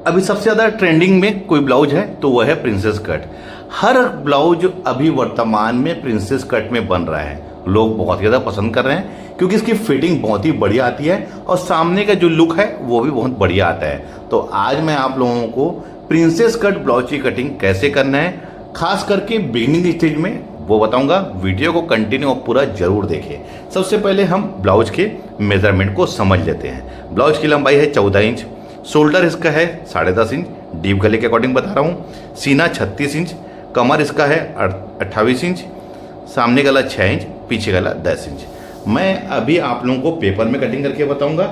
अभी सबसे ज़्यादा ट्रेंडिंग में कोई ब्लाउज है तो वह है प्रिंसेस कट। हर ब्लाउज अभी वर्तमान में प्रिंसेस कट में बन रहा है, लोग बहुत ज़्यादा पसंद कर रहे हैं क्योंकि इसकी फिटिंग बहुत ही बढ़िया आती है और सामने का जो लुक है वो भी बहुत बढ़िया आता है। तो आज मैं आप लोगों को प्रिंसेस कट ब्लाउज की कटिंग कैसे करना है, खास करके बिगिनिंग स्टेज में, वो बताऊंगा। वीडियो को कंटिन्यू और पूरा जरूर देखें। सबसे पहले हम ब्लाउज के मेजरमेंट को समझ लेते हैं। ब्लाउज की लंबाई है 14 इंच, शोल्डर इसका है 10.5 इंच, डीप गले के अकॉर्डिंग बता रहा हूँ। सीना 36 इंच, कमर इसका है 28 इंच, सामने गला 6 इंच, पीछे गला 10 इंच। मैं अभी आप लोगों को पेपर में कटिंग करके बताऊंगा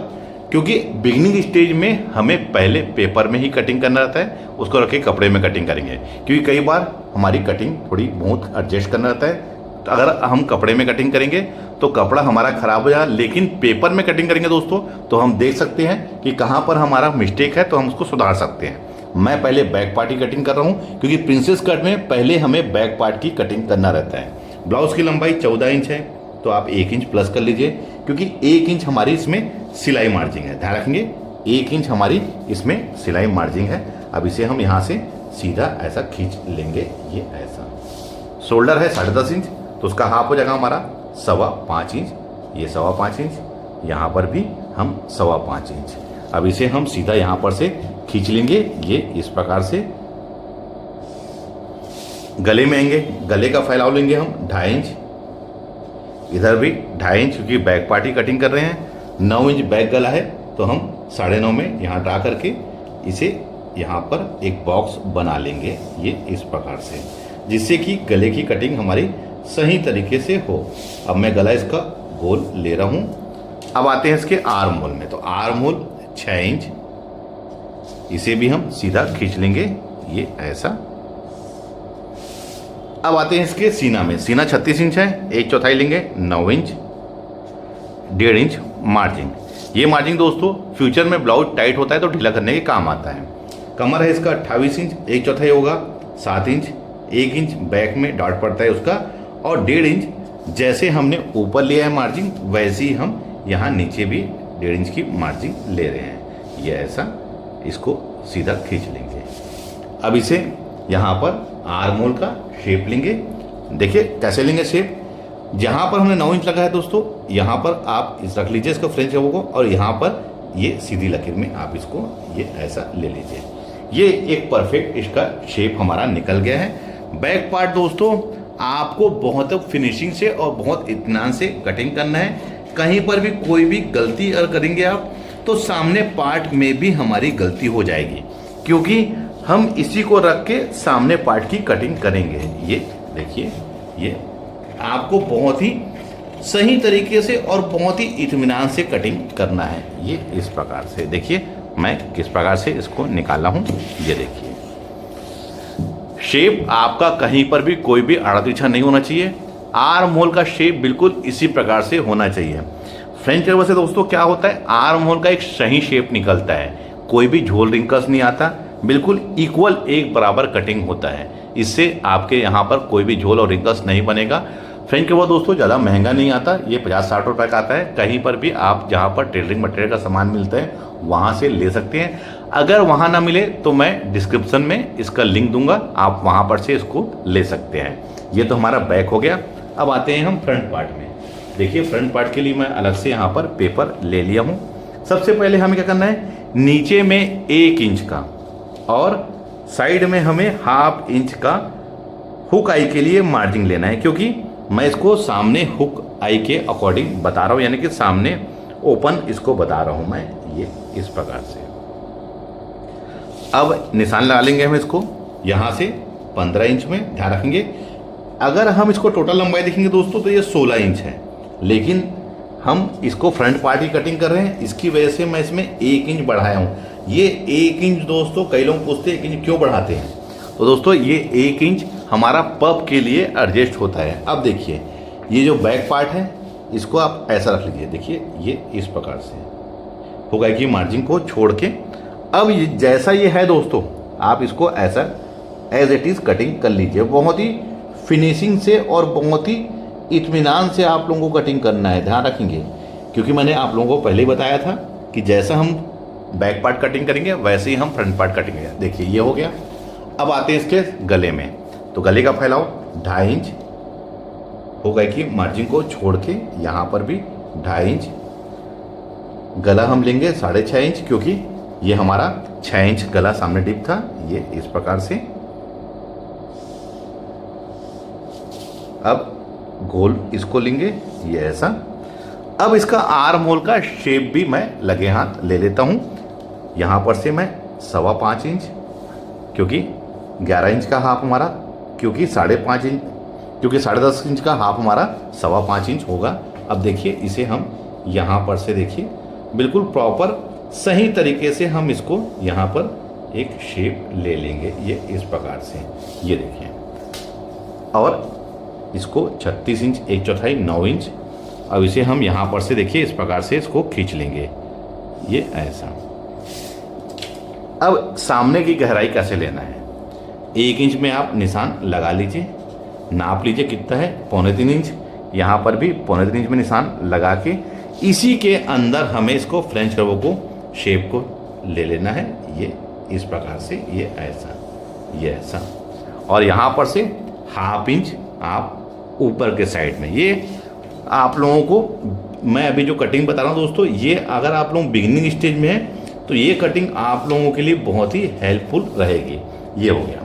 क्योंकि बिगिनिंग स्टेज में हमें पहले पेपर में ही कटिंग करना रहता है, उसको रख के कपड़े में कटिंग करेंगे क्योंकि कई बार हमारी कटिंग थोड़ी बहुत एडजस्ट करना रहता है। तो अगर हम कपड़े में कटिंग करेंगे तो कपड़ा हमारा खराब हो जाएगा, लेकिन पेपर में कटिंग करेंगे दोस्तों तो हम देख सकते हैं कि कहाँ पर हमारा मिस्टेक है तो हम उसको सुधार सकते हैं। मैं पहले बैक पार्ट की कटिंग कर रहा हूँ क्योंकि प्रिंसेस कट में पहले हमें बैक पार्ट की कटिंग करना रहता है। ब्लाउज की लंबाई 14 इंच है तो आप 1 इंच प्लस कर लीजिए क्योंकि 1 इंच हमारी इसमें सिलाई मार्जिन है, ध्यान रखेंगे 1 इंच हमारी इसमें सिलाई मार्जिन है। अब इसे हम यहाँ से सीधा ऐसा खींच लेंगे, ये ऐसा। शोल्डर है 10.5 इंच तो उसका हाफ हो जाएगा हमारा 5.25 इंच, ये 5.25 इंच, यहाँ पर भी हम 5.25 इंच। अब इसे हम सीधा यहाँ पर से खींच लेंगे, ये इस प्रकार से। गले में आएंगे, गले का फैलाव लेंगे हम 2.5 इंच, इधर भी 2.5 इंच क्योंकि बैक पार्ट ही कटिंग कर रहे हैं। 9 इंच बैक गला है तो हम 9.5 में यहाँ ड्रा करके इसे यहाँ पर एक बॉक्स बना लेंगे, ये इस प्रकार से, जिससे कि गले की कटिंग हमारी सही तरीके से हो। अब मैं गला इसका गोल ले रहा हूँ। अब आते हैं इसके आर्म होल में, तो आर्म होल 6 इंच, इसे भी हम सीधा खींच लेंगे, ये ऐसा। अब आते हैं इसके सीना में, सीना 36 इंच है, 1/4 लेंगे 9 इंच, 1.5 इंच मार्जिन। ये मार्जिन दोस्तों फ्यूचर में ब्लाउज टाइट होता है तो ढीला करने के काम आता है। कमर है इसका 28 इंच, 1/4 होगा 7 इंच, 1 इंच बैक में डॉट पड़ता है उसका, और 1.5 इंच जैसे हमने ऊपर लिया है मार्जिन वैसे ही हम यहाँ नीचे भी 1.5 इंच की मार्जिन ले रहे हैं, ये ऐसा। इसको सीधा खींच लेंगे। अब इसे यहाँ पर आर्म होल का शेप लेंगे। देखिए कैसे लेंगे शेप, जहाँ पर हमने 9 इंच लगा है दोस्तों, यहाँ पर आप इस रख लीजिए इसको फ्रेंच को, और यहाँ पर ये सीधी लकीर में आप इसको ये ऐसा ले लीजिए। ये एक परफेक्ट इसका शेप हमारा निकल गया है। बैक पार्ट दोस्तों आपको बहुत फिनिशिंग से और बहुत इत्मीनान से कटिंग करना है। कहीं पर भी कोई भी गलती अगर करेंगे आप तो सामने पार्ट में भी हमारी गलती हो जाएगी, क्योंकि हम इसी को रख के सामने पार्ट की कटिंग करेंगे। ये देखिए, ये आपको बहुत ही सही तरीके से और बहुत ही इत्मीनान से कटिंग करना है। ये इस प्रकार से देखिए मैं किस प्रकार से इसको निकाला हूँ, ये देखिए। शेप आपका कहीं पर भी कोई भी आड़ा तिरछा नहीं होना चाहिए। आर्म होल का शेप बिल्कुल इसी प्रकार से होना चाहिए। फ्रेंच कर्व से दोस्तों क्या होता है, आर्म होल का एक सही शेप निकलता है, कोई भी झोल रिंकल्स नहीं आता, बिल्कुल इक्वल एक बराबर कटिंग होता है। इससे आपके यहाँ पर कोई भी झोल और रिंकल्स नहीं बनेगा। फ्रेंच कर्व दोस्तों ज़्यादा महंगा नहीं आता, ये 50-60 रुपये का आता है। कहीं पर भी आप जहाँ पर टेलरिंग मटेरियल का सामान मिलता है वहाँ से ले सकते हैं। अगर वहाँ ना मिले तो मैं डिस्क्रिप्शन में इसका लिंक दूंगा, आप वहाँ पर से इसको ले सकते हैं। ये तो हमारा बैक हो गया। अब आते हैं हम फ्रंट पार्ट में। देखिए फ्रंट पार्ट के लिए मैं अलग से यहाँ पर पेपर ले लिया हूँ। सबसे पहले हमें क्या करना है, नीचे में 1 इंच का और साइड में हमें 1/2 इंच का हुक आई के लिए मार्जिन लेना है, क्योंकि मैं इसको सामने हुक आई के अकॉर्डिंग बता रहा हूँ, यानी कि सामने ओपन इसको बता रहा हूँ मैं, ये इस प्रकार से। अब निशान लगा लेंगे हम इसको यहाँ से 15 इंच में, ध्यान रखेंगे। अगर हम इसको टोटल लंबाई देखेंगे दोस्तों तो ये 16 इंच है, लेकिन हम इसको फ्रंट पार्ट की कटिंग कर रहे हैं, इसकी वजह से मैं इसमें 1 इंच बढ़ाया हूँ। ये 1 इंच दोस्तों कई लोग पूछते हैं 1 इंच क्यों बढ़ाते हैं, तो दोस्तों ये 1 इंच हमारा पब के लिए एडजस्ट होता है। अब देखिए ये जो बैक पार्ट है इसको आप ऐसा रख लीजिए, देखिए ये इस प्रकार से होगा कि मार्जिन को छोड़ के। अब जैसा ये है दोस्तों आप इसको ऐसा एज इट इज़ कटिंग कर लीजिए। बहुत ही फिनिशिंग से और बहुत ही इत्मीनान से आप लोगों को कटिंग करना है, ध्यान रखेंगे, क्योंकि मैंने आप लोगों को पहले ही बताया था कि जैसा हम बैक पार्ट कटिंग करेंगे वैसे ही हम फ्रंट पार्ट कटिंग करेंगे। देखिए ये हो गया। अब आते हैं इसके गले में। तो गले का फैलाव 2.5 इंच होगा कि मार्जिन को छोड़ के यहाँ पर भी 2.5 इंच। गला हम लेंगे 6.5 इंच, क्योंकि ये हमारा 6 इंच गला सामने डिप था। ये इस प्रकार से। अब गोल इसको लेंगे ये ऐसा। अब इसका आर्म होल का शेप भी मैं लगे हाथ ले लेता हूं। यहां पर से मैं 5.25 इंच, क्योंकि 11 इंच का हाफ हमारा, क्योंकि 5.5 इंच, क्योंकि 10.5 इंच का हाफ हमारा 5.25 इंच होगा। अब देखिए इसे हम यहां पर से देखिए बिल्कुल प्रॉपर सही तरीके से हम इसको यहां पर एक शेप ले लेंगे ये इस प्रकार से। ये देखिए। और इसको 36 इंच 1/4 9 इंच। अब इसे हम यहां पर से देखिए इस प्रकार से इसको खींच लेंगे ये ऐसा। अब सामने की गहराई कैसे लेना है? 1 इंच में आप निशान लगा लीजिए, नाप लीजिए कितना है, 3.25 इंच। यहाँ पर भी 3.25 इंच में निशान लगा के इसी के अंदर हमें इसको फ्रेंच कर्व को शेप को ले लेना है ये इस प्रकार से। ये ऐसा। और यहाँ पर से 1/2 इंच आप ऊपर के साइड में। ये आप लोगों को मैं अभी जो कटिंग बता रहा हूँ दोस्तों, ये अगर आप लोग बिगिनिंग स्टेज में हैं तो ये कटिंग आप लोगों के लिए बहुत ही हेल्पफुल रहेगी। ये हो गया।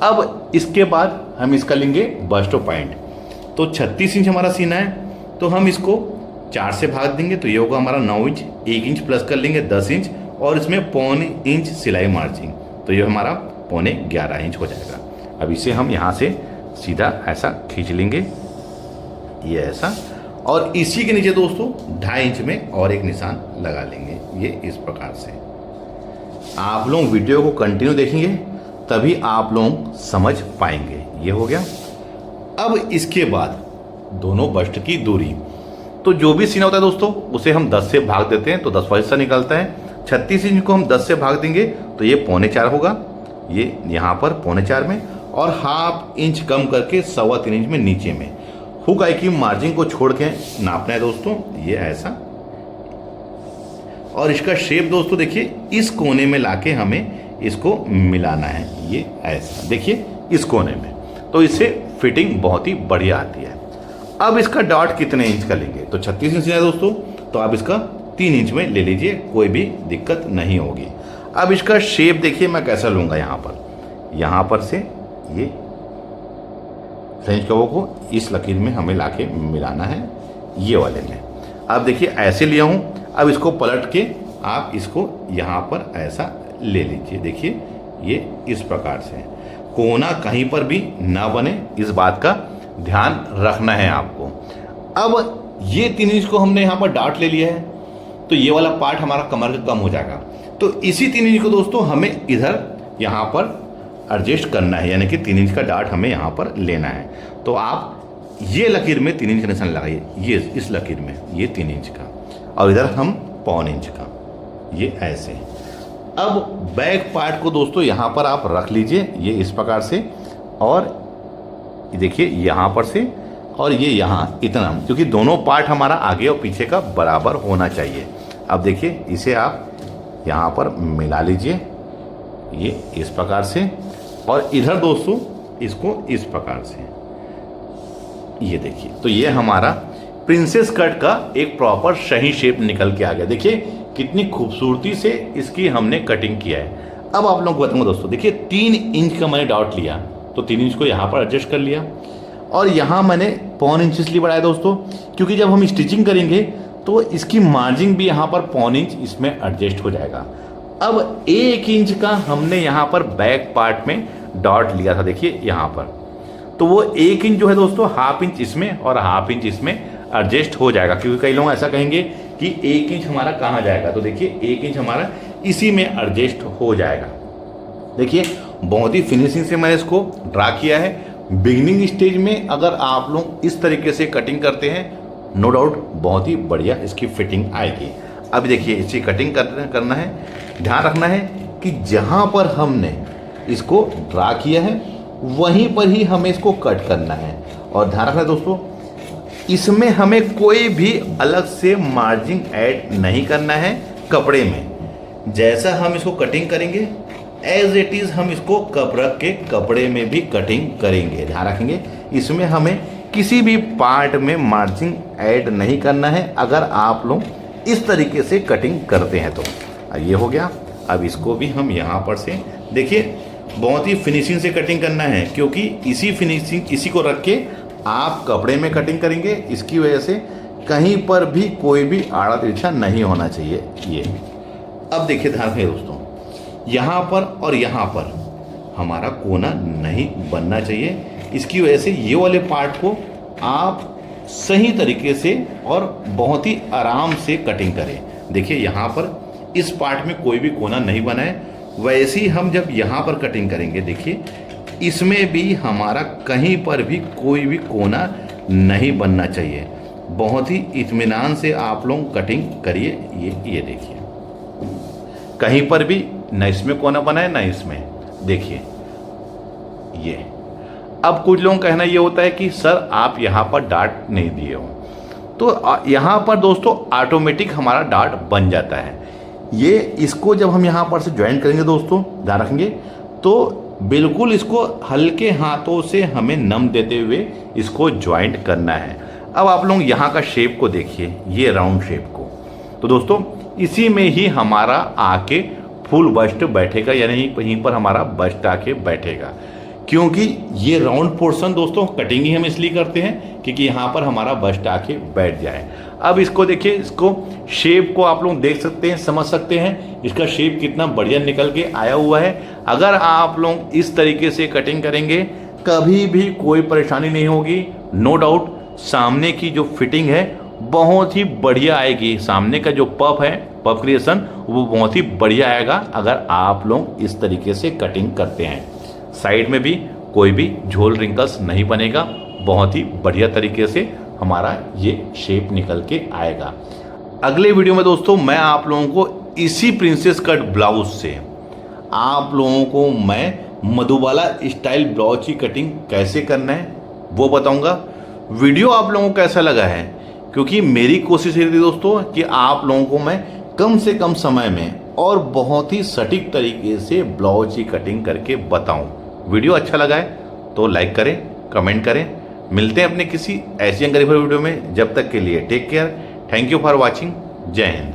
अब इसके बाद हम इसका लेंगे बस्ट पॉइंट। तो 36 इंच हमारा सीना है, तो हम इसको 4 से भाग देंगे तो ये होगा हमारा 9 इंच। 1 इंच प्लस कर लेंगे 10 इंच, और इसमें 1.25 इंच सिलाई मार्जिन, तो ये हमारा 11.25 इंच हो जाएगा। अब इसे हम यहाँ से सीधा ऐसा खींच लेंगे ये ऐसा। और इसी के नीचे दोस्तों 2.5 इंच में और एक निशान लगा लेंगे ये इस प्रकार से। आप लोग वीडियो को कंटिन्यू देखेंगे तभी आप लोग समझ पाएंगे। ये हो गया। अब इसके बाद दोनों बस्ट की दूरी, तो जो भी सीना होता है दोस्तों उसे हम 10 से भाग देते हैं तो 10 वां हिस्सा निकलता है। 36 इंच को हम 10 से भाग देंगे तो ये 3.25 होगा, ये यहाँ पर 3.25 में, और 1/2 इंच कम करके 3.25 इंच में नीचे में हुक आई की मार्जिन को छोड़ के नापना है दोस्तों ये ऐसा। और इसका शेप दोस्तों देखिए इस कोने में लाके हमें इसको मिलाना है ये ऐसा। देखिए इस कोने में, तो इससे फिटिंग बहुत ही बढ़िया आती है। अब इसका डॉट कितने इंच का लेंगे? तो 36 इंच है दोस्तों, तो आप इसका 3 इंच में ले लीजिए, कोई भी दिक्कत नहीं होगी। अब इसका शेप देखिए मैं कैसा लूँगा। यहाँ पर से ये फ्रेंच कर्व को इस लकीर में हमें लाके मिलाना है ये वाले में। अब देखिए ऐसे लिया हूँ। अब इसको पलट के आप इसको यहाँ पर ऐसा ले लीजिए। देखिए ये इस प्रकार से, कोना कहीं पर भी ना बने, इस बात का ध्यान रखना है आपको। अब ये 3 इंच को हमने यहाँ पर डाट ले लिया है, तो ये वाला पार्ट हमारा कमर का कम हो जाएगा। तो इसी 3 इंच को दोस्तों हमें इधर यहाँ पर एडजस्ट करना है, यानी कि 3 इंच का डाट हमें यहाँ पर लेना है। तो आप ये लकीर में 3 इंच का निशान लगाइए, ये इस लकीर में ये 3 इंच का, और इधर हम 1.25 इंच का ये ऐसे। अब बैक पार्ट को दोस्तों यहाँ पर आप रख लीजिए ये इस प्रकार से, और देखिए यहाँ पर से, और ये यहाँ इतना, क्योंकि दोनों पार्ट हमारा आगे और पीछे का बराबर होना चाहिए। अब देखिए इसे आप यहाँ पर मिला लीजिए ये इस प्रकार से, और इधर दोस्तों इसको इस प्रकार से। ये देखिए, तो ये हमारा प्रिंसेस कट का एक प्रॉपर सही शेप निकल के आ गया। देखिए कितनी खूबसूरती से इसकी हमने कटिंग किया है। अब आप लोगों को बताऊंगा दोस्तों, देखिए 3 इंच का मैंने डॉट लिया, तो 3 इंच को यहाँ पर एडजस्ट कर लिया, और यहाँ मैंने 1.25 इंच इसलिए बढ़ाया दोस्तों, क्योंकि जब हम स्टिचिंग करेंगे तो इसकी मार्जिन भी यहाँ पर 1.25 इंच इसमें एडजस्ट हो जाएगा। अब 1 इंच का हमने यहाँ पर बैक पार्ट में डॉट लिया था, देखिए यहाँ पर, तो वो 1 इंच जो है दोस्तों 1/2 इंच इसमें और 1/2 इंच इसमें एडजस्ट हो जाएगा। क्योंकि कई लोग ऐसा कहेंगे कि 1 इंच हमारा कहाँ जाएगा, तो देखिए 1 इंच हमारा इसी में एडजस्ट हो जाएगा। देखिए बहुत ही फिनिशिंग से मैंने इसको ड्रा किया है। बिगिनिंग स्टेज में अगर आप लोग इस तरीके से कटिंग करते हैं, नो डाउट बहुत ही बढ़िया इसकी फिटिंग आएगी। अब देखिए इसकी कटिंग करना है, ध्यान रखना है कि जहाँ पर हमने इसको ड्रा किया है वहीं पर ही हमें इसको कट करना है। और ध्यान रखना है दोस्तों, इसमें हमें कोई भी अलग से मार्जिन ऐड नहीं करना है कपड़े में। जैसा हम इसको कटिंग करेंगे एज इट इज़ हम इसको कप रख के कपड़े में भी कटिंग करेंगे। ध्यान रखेंगे इसमें हमें किसी भी पार्ट में मार्जिन ऐड नहीं करना है अगर आप लोग इस तरीके से कटिंग करते हैं तो। ये हो गया। अब इसको भी हम यहाँ पर से देखिए बहुत ही फिनिशिंग से कटिंग करना है, क्योंकि इसी को रख के आप कपड़े में कटिंग करेंगे। इसकी वजह से कहीं पर भी कोई भी आड़ा तिरछा नहीं होना चाहिए। ये अब देखिए ध्यान रखें दोस्तों, यहाँ पर और यहाँ पर हमारा कोना नहीं बनना चाहिए। इसकी वजह से ये वाले पार्ट को आप सही तरीके से और बहुत ही आराम से कटिंग करें। देखिए यहाँ पर इस पार्ट में कोई भी कोना नहीं बना है, वैसे ही हम जब यहाँ पर कटिंग करेंगे देखिए इसमें भी हमारा कहीं पर भी कोई भी कोना नहीं बनना चाहिए। बहुत ही इत्मीनान से आप लोग कटिंग करिए। ये देखिए कहीं पर भी न इसमें कोना बना है ना इसमें। देखिए ये अब कुछ लोगों का कहना ये होता है कि सर आप यहाँ पर डार्ट नहीं दिए हो, तो यहाँ पर दोस्तों ऑटोमेटिक हमारा डार्ट बन जाता है। ये इसको जब हम यहाँ पर से ज्वाइंट करेंगे दोस्तों ध्यान रखेंगे तो बिल्कुल इसको हल्के हाथों से हमें नम देते हुए इसको ज्वाइंट करना है। अब आप लोग यहाँ का शेप को देखिए, ये राउंड शेप को, तो दोस्तों इसी में ही हमारा आके फुल बस्ट बैठेगा, यानी यहीं पर हमारा बस्ट आके बैठेगा। क्योंकि ये राउंड पोर्शन दोस्तों कटिंग ही हम इसलिए करते हैं क्योंकि यहाँ पर हमारा बस्ट आके बैठ जाए। अब इसको देखिए, इसको शेप को आप लोग देख सकते हैं, समझ सकते हैं इसका शेप कितना बढ़िया निकल के आया हुआ है। अगर आप लोग इस तरीके से कटिंग करेंगे कभी भी कोई परेशानी नहीं होगी। नो डाउट सामने की जो फिटिंग है बहुत ही बढ़िया आएगी। सामने का जो पफ है, पफ क्रिएशन, वो बहुत ही बढ़िया आएगा अगर आप लोग इस तरीके से कटिंग करते हैं। साइड में भी कोई भी झोल रिंकल्स नहीं बनेगा, बहुत ही बढ़िया तरीके से हमारा ये शेप निकल के आएगा। अगले वीडियो में दोस्तों मैं आप लोगों को इसी प्रिंसेस कट ब्लाउज से आप लोगों को मैं मधुबाला स्टाइल ब्लाउज की कटिंग कैसे करना है वो बताऊंगा। वीडियो आप लोगों को कैसा लगा है, क्योंकि मेरी कोशिश ये थी दोस्तों कि आप लोगों को मैं कम से कम समय में और बहुत ही सटीक तरीके से ब्लाउज की कटिंग करके बताऊं। वीडियो अच्छा लगा है तो लाइक करें, कमेंट करें। मिलते हैं अपने किसी ऐसी अंग्रेजी वीडियो में। जब तक के लिए take care, thank you for watching, जय हिंद।